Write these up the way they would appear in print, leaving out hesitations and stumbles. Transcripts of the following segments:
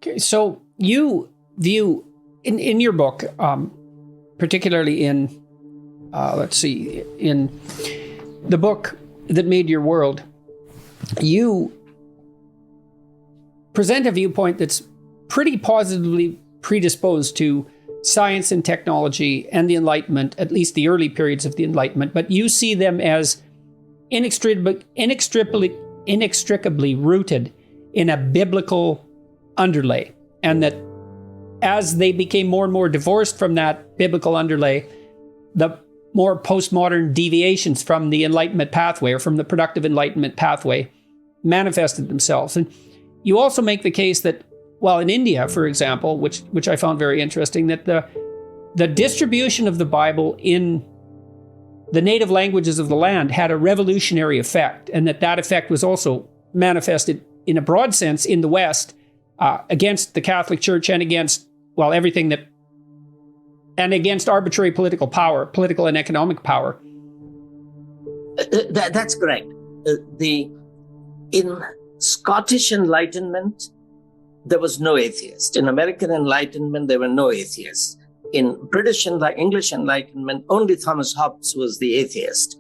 Okay, so you view in your book, particularly in in the book that made your world, you present a viewpoint that's pretty positively predisposed to science and technology and the Enlightenment, at least the early periods of the Enlightenment, but you see them as inextricably rooted in a biblical underlay, and that as they became more and more divorced from that biblical underlay, the more postmodern deviations from the Enlightenment pathway, or from the productive Enlightenment pathway, manifested themselves. And you also make the case that, well, in India, for example, which I found very interesting, that the distribution of the Bible in the native languages of the land had a revolutionary effect, and that effect was also manifested in a broad sense in the West, against the Catholic Church and against, well, everything that, and against arbitrary political power, political and economic power. That's correct. In Scottish Enlightenment, there was no atheist. In American Enlightenment, there were no atheists. In British and English Enlightenment, only Thomas Hobbes was the atheist.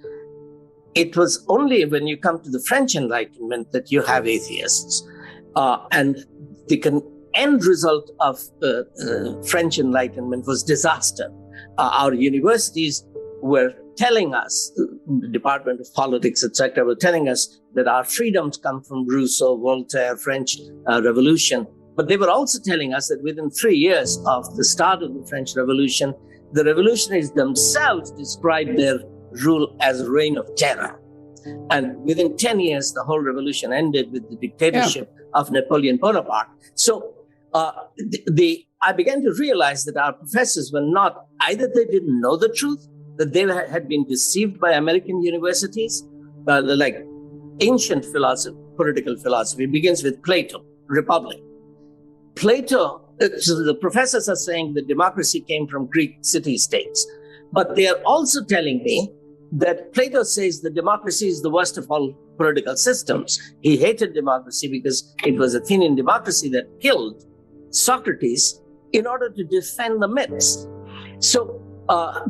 It was only when you come to the French Enlightenment that you have atheists. And the end result of French Enlightenment was disaster. Our universities were telling us, the Department of Politics, etc., were telling us that our freedoms come from Rousseau, Voltaire, French Revolution. But they were also telling us that within 3 years of the start of the French Revolution, the revolutionaries themselves described their rule as a reign of terror. And within 10 years, the whole revolution ended with the dictatorship of Napoleon Bonaparte. So I began to realize that our professors were not, either they didn't know the truth, that they had been deceived by American universities, like ancient philosophy, political philosophy begins with Plato, Republic. Plato, so the professors are saying that democracy came from Greek city-states, but they are also telling me that Plato says that democracy is the worst of all political systems. He hated democracy because it was Athenian democracy that killed Socrates in order to defend the myths. So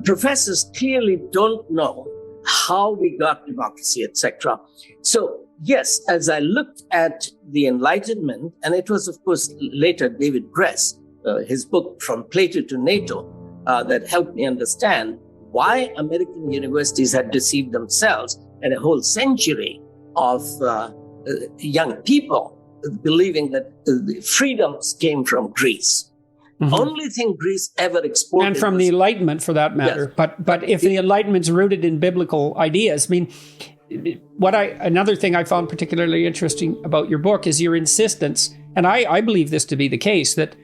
professors clearly don't know how we got democracy, etc. So yes, as I looked at the Enlightenment, and it was, of course, later David Gress, his book From Plato to NATO, that helped me understand why American universities had deceived themselves and a whole century of young people believing that the freedoms came from Greece. Mm-hmm. Only thing Greece ever exported, and from the Enlightenment, for that matter. Yes. But if the Enlightenment's rooted in biblical ideas, I mean, another thing I found particularly interesting about your book is your insistence, and I believe this to be the case, that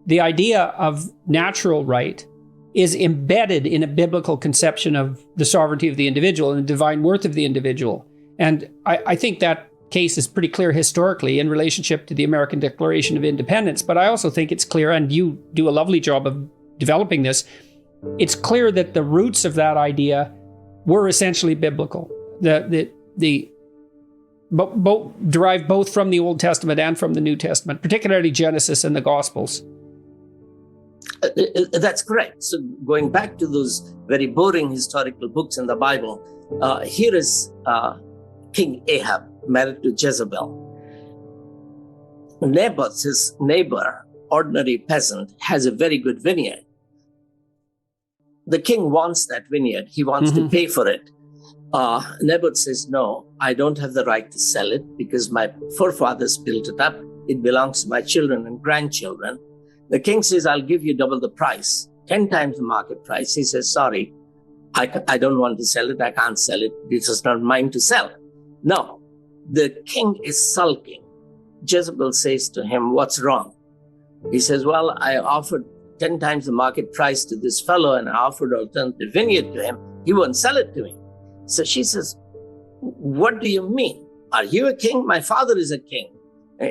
the idea of natural right is embedded in a biblical conception of the sovereignty of the individual and the divine worth of the individual. And I think that case is pretty clear historically in relationship to the American Declaration of Independence. But I also think it's clear, and you do a lovely job of developing this, it's clear that the roots of that idea were essentially biblical. Derived both from the Old Testament and from the New Testament, particularly Genesis and the Gospels. That's correct. So going back to those very boring historical books in the Bible, here is King Ahab married to Jezebel. Naboth, his neighbor, ordinary peasant, has a very good vineyard. The king wants that vineyard. He wants to pay for it. Naboth says, no, I don't have the right to sell it because my forefathers built it up. It belongs to my children and grandchildren. The king says, I'll give you double the price, 10 times the market price. He says, sorry, I don't want to sell it. I can't sell it. This is not mine to sell. No, the king is sulking. Jezebel says to him, what's wrong? He says, well, I offered 10 times the market price to this fellow and I offered alternative vineyard to him. He won't sell it to me. So she says, what do you mean? Are you a king? My father is a king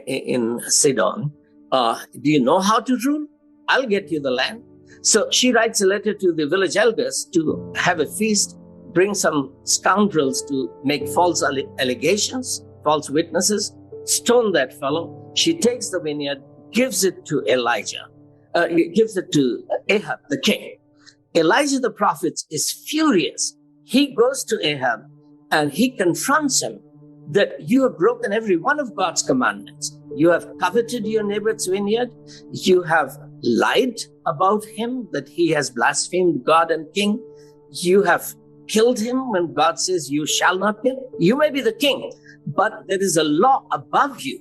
in Sidon. Do you know how to rule? I'll get you the land. So she writes a letter to the village elders to have a feast, bring some scoundrels to make false allegations, false witnesses, stone that fellow. She takes the vineyard, gives it to Elijah. He gives it to Ahab, the king. Elijah the prophet is furious. He goes to Ahab and he confronts him that you have broken every one of God's commandments. You have coveted your neighbor's vineyard. You have lied about him, that he has blasphemed God and king. You have killed him when God says you shall not kill. You may be the king, but there is a law above you,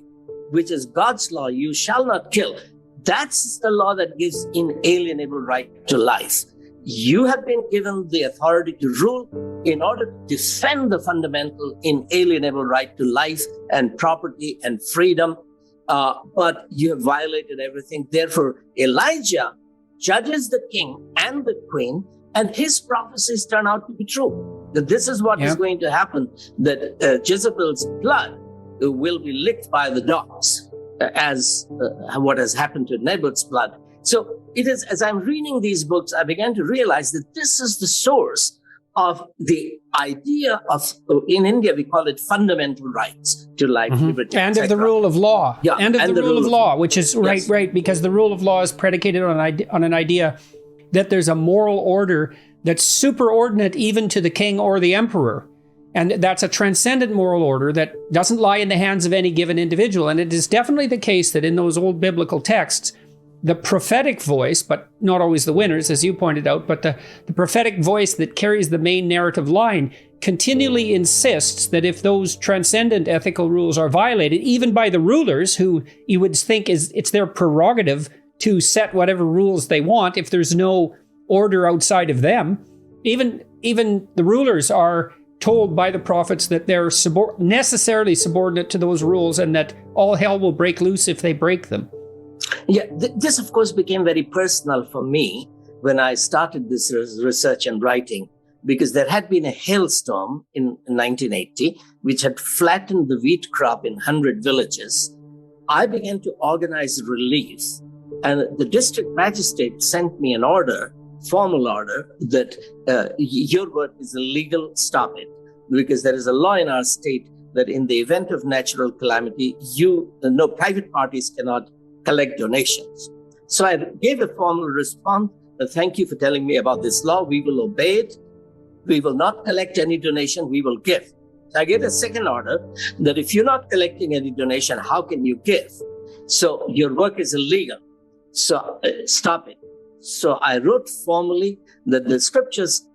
which is God's law. You shall not kill. That's the law that gives inalienable right to life. You have been given the authority to rule in order to defend the fundamental inalienable right to life and property and freedom. But you have violated everything. Therefore, Elijah judges the king and the queen, and his prophecies turn out to be true. That this is what is going to happen, that Jezebel's blood will be licked by the dogs, as what has happened to Naboth's blood. So it is, as I'm reading these books, I began to realize that this is the source of the idea of, in India, we call it fundamental rights to life, liberty, and of the rule of law. Yeah, and of the rule of law, which is right, because the rule of law is predicated on an idea that there's a moral order that's superordinate even to the king or the emperor. And that's a transcendent moral order that doesn't lie in the hands of any given individual. And it is definitely the case that in those old biblical texts, the prophetic voice, but not always the winners, as you pointed out, but the prophetic voice that carries the main narrative line continually insists that if those transcendent ethical rules are violated, even by the rulers, who you would think it's their prerogative to set whatever rules they want if there's no order outside of them, even the rulers are told by the prophets that they're necessarily subordinate to those rules and that all hell will break loose if they break them. Yeah, this, of course, became very personal for me when I started this research and writing, because there had been a hailstorm in 1980, which had flattened the wheat crop in 100 villages. I began to organize relief, and the district magistrate sent me an order, formal order, that your work is illegal, stop it. Because there is a law in our state that in the event of natural calamity, no private parties cannot collect donations. So I gave a formal response. Thank you for telling me about this law. We will obey it. We will not collect any donation. We will give. So I gave a second order that if you're not collecting any donation, how can you give? So your work is illegal. So stop it. So I wrote formally that the scriptures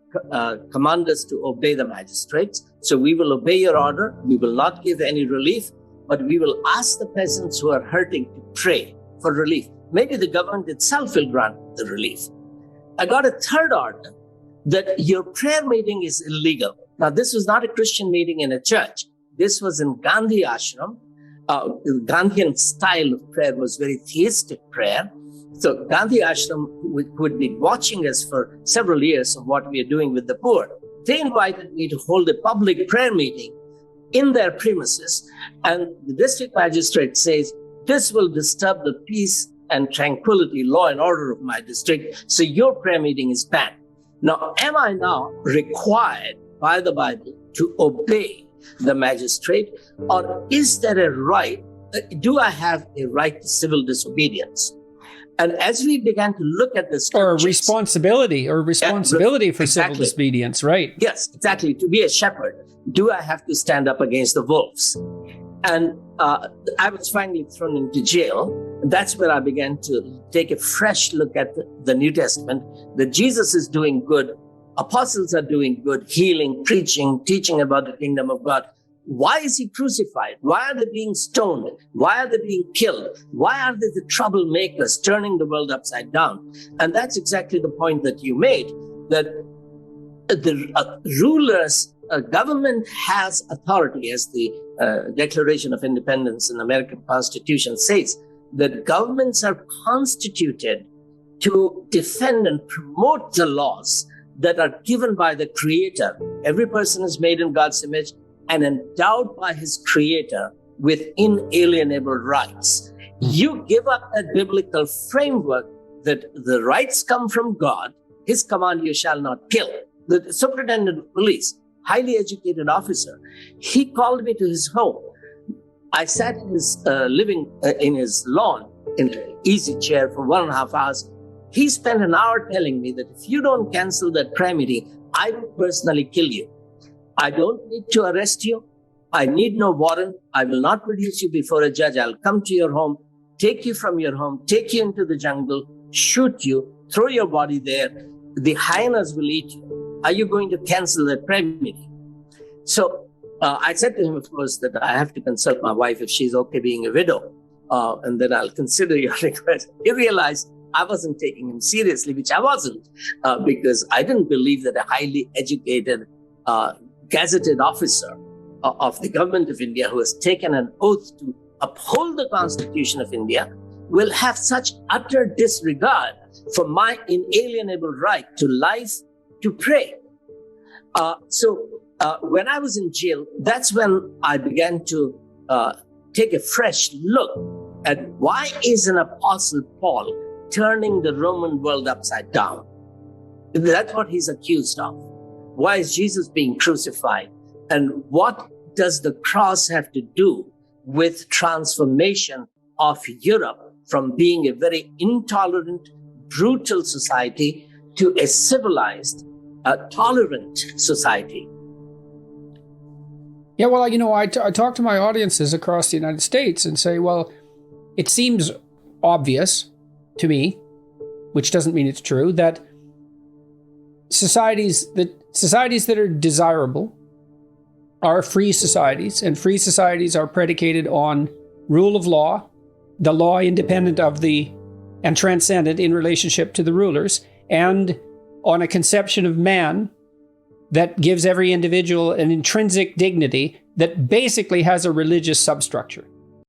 command us to obey the magistrates. So we will obey your order. We will not give any relief, but we will ask the peasants who are hurting to pray for relief. Maybe the government itself will grant the relief. I got a third order that your prayer meeting is illegal. Now, this was not a Christian meeting in a church. This was in Gandhi ashram. Gandhian style of prayer was very theistic prayer. So Gandhi ashram, who had been watching us for several years of what we are doing with the poor, they invited me to hold a public prayer meeting in their premises. And the district magistrate says, this will disturb the peace and tranquility, law and order of my district. So your prayer meeting is banned. Now, am I now required by the Bible to obey the magistrate? Or is there a right? Do I have a right to civil disobedience? And as we began to look at this, or responsibility for civil disobedience, right? Yes, exactly. To be a shepherd, do I have to stand up against the wolves? And I was finally thrown into jail. That's where I began to take a fresh look at the New Testament, that Jesus is doing good. Apostles are doing good, healing, preaching, teaching about the kingdom of God. Why is he crucified? Why are they being stoned? Why are they being killed? Why are they the troublemakers turning the world upside down? And that's exactly the point that you made, that the rulers, government has authority, as the Declaration of Independence in the American Constitution says, that governments are constituted to defend and promote the laws that are given by the Creator. Every person is made in God's image and endowed by his Creator with inalienable rights. You give up that biblical framework that the rights come from God, his command, you shall not kill. The superintendent of police, highly educated officer, he called me to his home. I sat in his living in his lawn, in an easy chair for 1.5 hours. He spent an hour telling me that if you don't cancel that prayer meeting, I will personally kill you. I don't need to arrest you. I need no warrant. I will not produce you before a judge. I'll come to your home, take you from your home, take you into the jungle, shoot you, throw your body there. The hyenas will eat you. Are you going to cancel that prayer meeting? So I said to him, of course, that I have to consult my wife if she's okay being a widow. And then I'll consider your request. He realized I wasn't taking him seriously, which I wasn't, because I didn't believe that a highly educated, gazetted officer of the government of India who has taken an oath to uphold the Constitution of India will have such utter disregard for my inalienable right to life, to pray. So when I was in jail, that's when I began to take a fresh look at why is an Apostle Paul turning the Roman world upside down? That's what he's accused of. Why is Jesus being crucified? And what does the cross have to do with transformation of Europe from being a very intolerant, brutal society to a civilized, tolerant society? Yeah, well, I talk to my audiences across the United States and say, well, it seems obvious to me, which doesn't mean it's true, that societies that are desirable are free societies, and free societies are predicated on rule of law, the law independent of and transcendent in relationship to the rulers, and on a conception of man that gives every individual an intrinsic dignity that basically has a religious substructure.